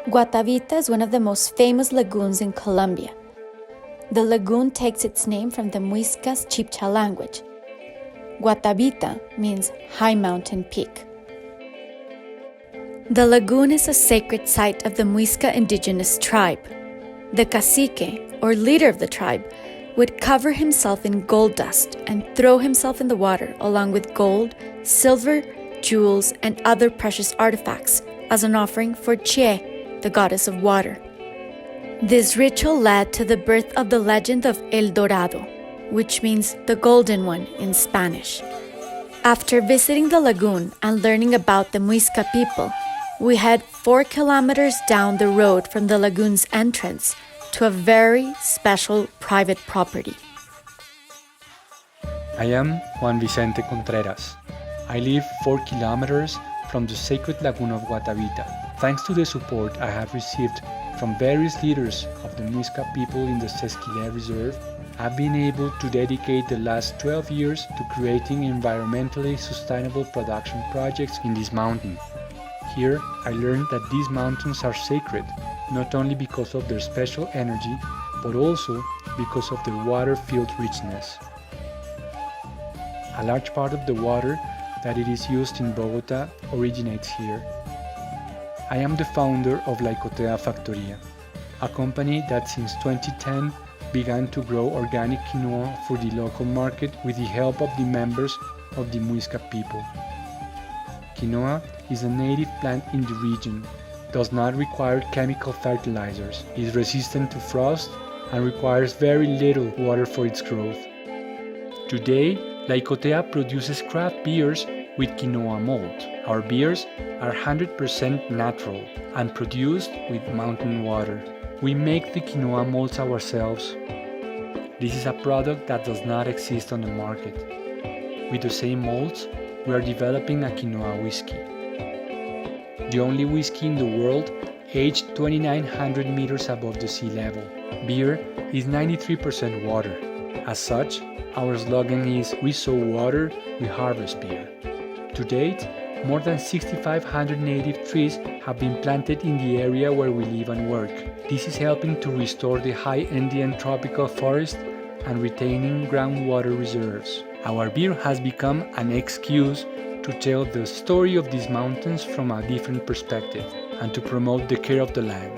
Guatavita is one of the most famous lagoons in Colombia. The lagoon takes its name from the Mhuysca's Chibcha language. Guatavita means high mountain peak. The lagoon is a sacred site of the Mhuysca indigenous tribe. The cacique, or leader of the tribe, would cover himself in gold dust and throw himself in the water along with gold, silver, jewels, and other precious artifacts as an offering for Chie, the goddess of water. This ritual led to the birth of the legend of El Dorado, which means the golden one in Spanish. After visiting the lagoon and learning about the Mhuysca people, we head 4 kilometers down the road from the lagoon's entrance to a very special private property. I am Juan Vicente Contreras. I live 4 kilometers from the sacred Lagoon of Guatavita. Thanks to the support I have received from various leaders of the Mhuysca people in the Sesquilé Reserve, I've been able to dedicate the last 12 years to creating environmentally sustainable production projects in this mountain. Here, I learned that these mountains are sacred, not only because of their special energy, but also because of their water-filled richness. A large part of the water that it is used in Bogota originates here. I am the founder of La Icotea Factoría, a company that since 2010 began to grow organic quinoa for the local market with the help of the members of the Mhuysca people. Quinoa is a native plant in the region, does not require chemical fertilizers, is resistant to frost, and requires very little water for its growth. Today, La Icotea produces craft beers with quinoa malt. Our beers are 100% natural and produced with mountain water. We make the quinoa malts ourselves. This is a product that does not exist on the market. With the same malts, we are developing a quinoa whiskey. The only whiskey in the world aged 2,900 meters above the sea level. Beer is 93% water. As such, our slogan is "We sow water, we harvest beer." To date, more than 6,500 native trees have been planted in the area where we live and work. This is helping to restore the High Andean Tropical Forest and retaining groundwater reserves. Our beer has become an excuse to tell the story of these mountains from a different perspective and to promote the care of the land.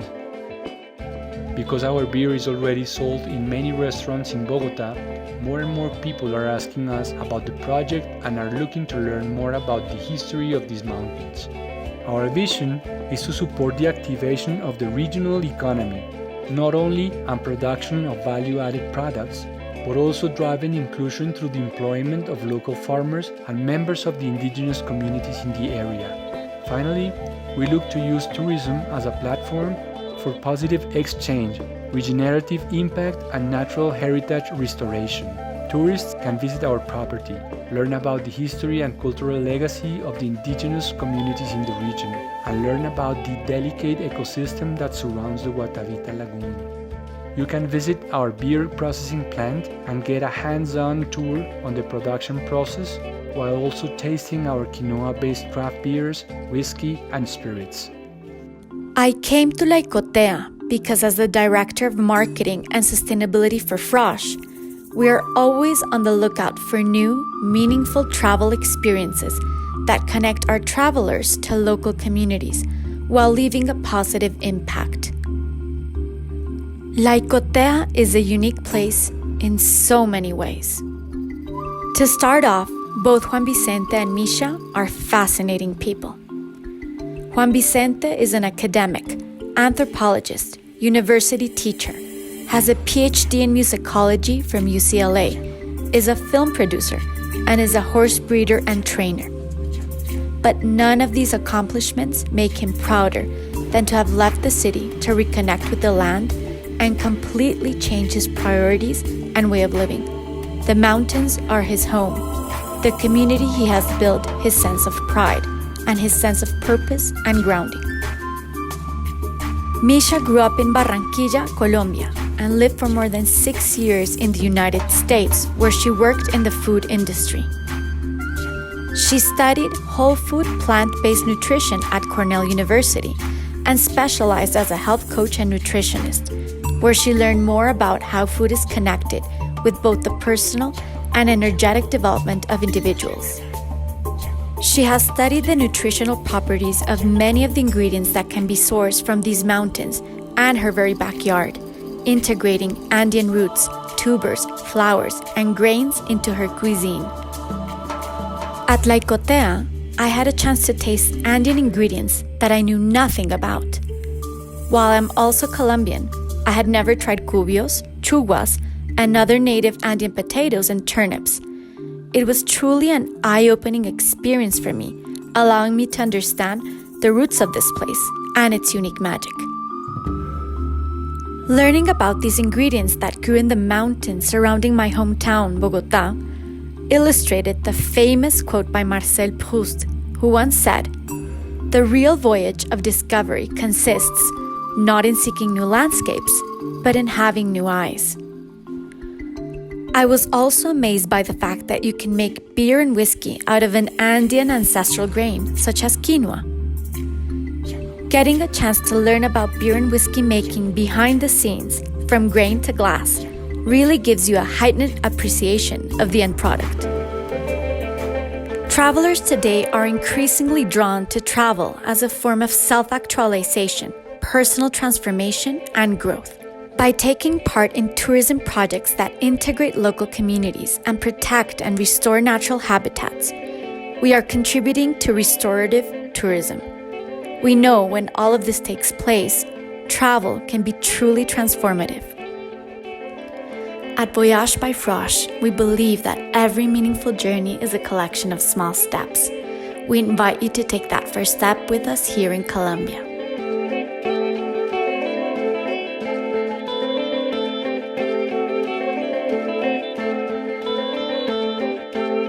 Because our beer is already sold in many restaurants in Bogota, more and more people are asking us about the project and are looking to learn more about the history of these mountains. Our vision is to support the activation of the regional economy, not only on production of value-added products, but also driving inclusion through the employment of local farmers and members of the indigenous communities in the area. Finally, we look to use tourism as a platform for positive exchange, regenerative impact, and natural heritage restoration. Tourists can visit our property, learn about the history and cultural legacy of the indigenous communities in the region, and learn about the delicate ecosystem that surrounds the Guatavita Lagoon. You can visit our beer processing plant and get a hands-on tour on the production process, while also tasting our quinoa-based craft beers, whiskey, and spirits. I came to La Icotea because as the Director of Marketing and Sustainability for Frosh, we are always on the lookout for new, meaningful travel experiences that connect our travelers to local communities while leaving a positive impact. La Icotea is a unique place in so many ways. To start off, both Juan Vicente and Misha are fascinating people. Juan Vicente is an academic, anthropologist, university teacher, has a PhD in musicology from UCLA, is a film producer, and is a horse breeder and trainer. But none of these accomplishments make him prouder than to have left the city to reconnect with the land and completely change his priorities and way of living. The mountains are his home, the community he has built his sense of pride, and his sense of purpose and grounding. Misha grew up in Barranquilla, Colombia, and lived for more than 6 years in the United States, where she worked in the food industry. She studied whole food plant-based nutrition at Cornell University and specialized as a health coach and nutritionist, where she learned more about how food is connected with both the personal and energetic development of individuals. She has studied the nutritional properties of many of the ingredients that can be sourced from these mountains and her very backyard, integrating Andean roots, tubers, flowers, and grains into her cuisine. At La Icotea, I had a chance to taste Andean ingredients that I knew nothing about. While I'm also Colombian, I had never tried cubios, chuguas, and other native Andean potatoes and turnips. It was truly an eye-opening experience for me, allowing me to understand the roots of this place and its unique magic. Learning about these ingredients that grew in the mountains surrounding my hometown, Bogotá, illustrated the famous quote by Marcel Proust, who once said, "The real voyage of discovery consists not in seeking new landscapes, but in having new eyes." I was also amazed by the fact that you can make beer and whiskey out of an Andean ancestral grain, such as quinoa. Getting a chance to learn about beer and whiskey making behind the scenes, from grain to glass, really gives you a heightened appreciation of the end product. Travelers today are increasingly drawn to travel as a form of self-actualization, personal transformation, and growth. By taking part in tourism projects that integrate local communities and protect and restore natural habitats, we are contributing to restorative tourism. We know when all of this takes place, travel can be truly transformative. At Voyage by Frosh, we believe that every meaningful journey is a collection of small steps. We invite you to take that first step with us here in Colombia.